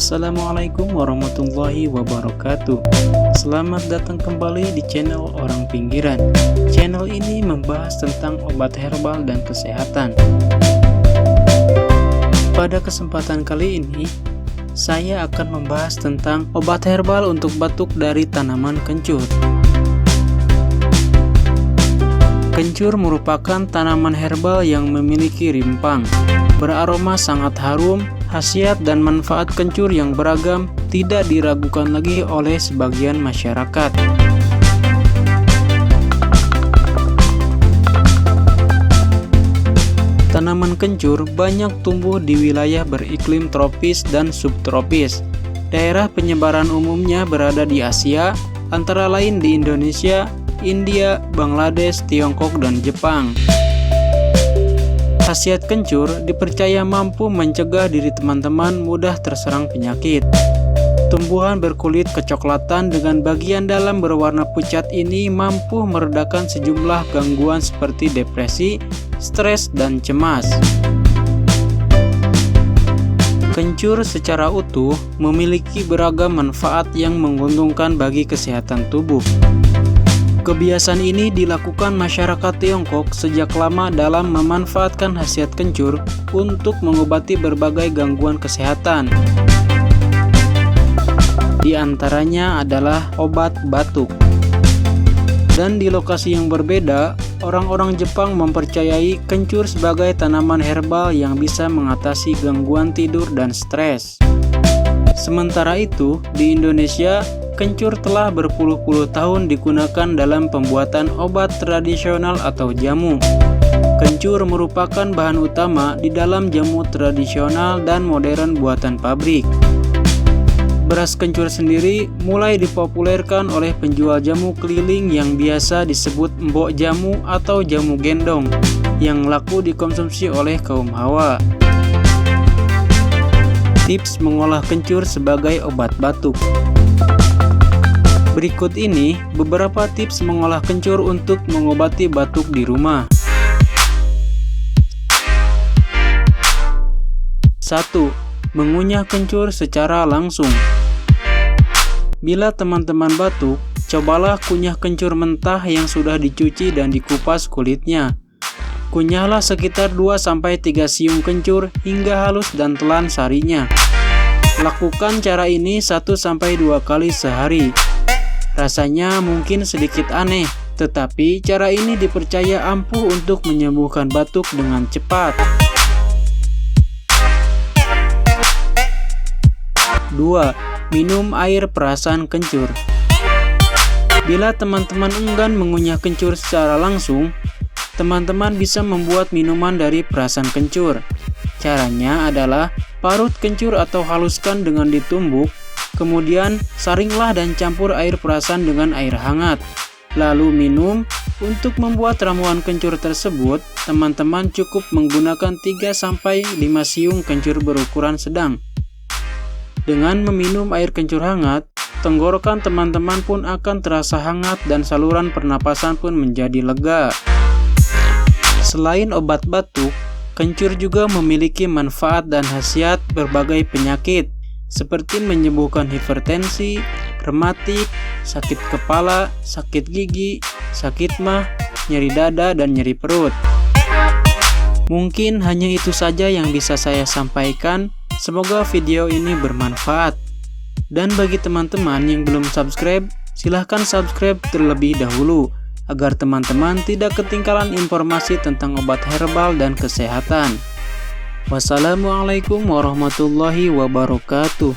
Assalamualaikum warahmatullahi wabarakatuh. Selamat datang kembali di channel Orang Pinggiran. Channel ini membahas tentang obat herbal dan kesehatan. Pada kesempatan kali ini, saya akan membahas tentang obat herbal untuk batuk dari tanaman kencur. Kencur merupakan tanaman herbal yang memiliki rimpang, beraroma sangat harum. Khasiat dan manfaat kencur yang beragam tidak diragukan lagi oleh sebagian masyarakat. Tanaman kencur banyak tumbuh di wilayah beriklim tropis dan subtropis. Daerah penyebaran umumnya berada di Asia, antara lain di Indonesia, India, Bangladesh, Tiongkok, dan Jepang. Khasiat kencur dipercaya mampu mencegah diri teman-teman mudah terserang penyakit. Tumbuhan berkulit kecoklatan dengan bagian dalam berwarna pucat ini mampu meredakan sejumlah gangguan seperti depresi, stres, dan cemas. Kencur secara utuh memiliki beragam manfaat yang menguntungkan bagi kesehatan tubuh. Kebiasaan ini dilakukan masyarakat Tiongkok sejak lama dalam memanfaatkan khasiat kencur untuk mengobati berbagai gangguan kesehatan. Di antaranya adalah obat batuk. Dan di lokasi yang berbeda, orang-orang Jepang mempercayai kencur sebagai tanaman herbal yang bisa mengatasi gangguan tidur dan stres. Sementara itu, di Indonesia, kencur telah berpuluh-puluh tahun digunakan dalam pembuatan obat tradisional atau jamu. Kencur merupakan bahan utama di dalam jamu tradisional dan modern buatan pabrik. Beras kencur sendiri mulai dipopulerkan oleh penjual jamu keliling yang biasa disebut mbok jamu atau jamu gendong, yang laku dikonsumsi oleh kaum hawa. Tips mengolah kencur sebagai obat batuk. Berikut ini beberapa tips mengolah kencur untuk mengobati batuk di rumah. 1. Mengunyah kencur secara langsung. Bila teman-teman batuk, cobalah kunyah kencur mentah yang sudah dicuci dan dikupas kulitnya. Kunyahlah sekitar 2-3 siung kencur hingga halus dan telan sarinya. Lakukan cara ini 1-2 kali sehari. Rasanya mungkin sedikit aneh, tetapi cara ini dipercaya ampuh untuk menyembuhkan batuk dengan cepat. 2. Minum air perasan kencur. Bila teman-teman enggan mengunyah kencur secara langsung, teman-teman bisa membuat minuman dari perasan kencur. Caranya adalah parut kencur atau haluskan dengan ditumbuk, kemudian saringlah dan campur air perasan dengan air hangat. Lalu minum. Untuk membuat ramuan kencur tersebut, teman-teman cukup menggunakan 3-5 siung kencur berukuran sedang. Dengan meminum air kencur hangat, tenggorokan teman-teman pun akan terasa hangat dan saluran pernapasan pun menjadi lega. Selain obat batuk, kencur juga memiliki manfaat dan khasiat berbagai penyakit, seperti menyembuhkan hipertensi, rematik, sakit kepala, sakit gigi, sakit mah, nyeri dada, dan nyeri perut. Mungkin hanya itu saja yang bisa saya sampaikan. Semoga video ini bermanfaat. Dan bagi teman-teman yang belum subscribe, silahkan subscribe terlebih dahulu, agar teman-teman tidak ketinggalan informasi tentang obat herbal dan kesehatan. Wassalamualaikum warahmatullahi wabarakatuh.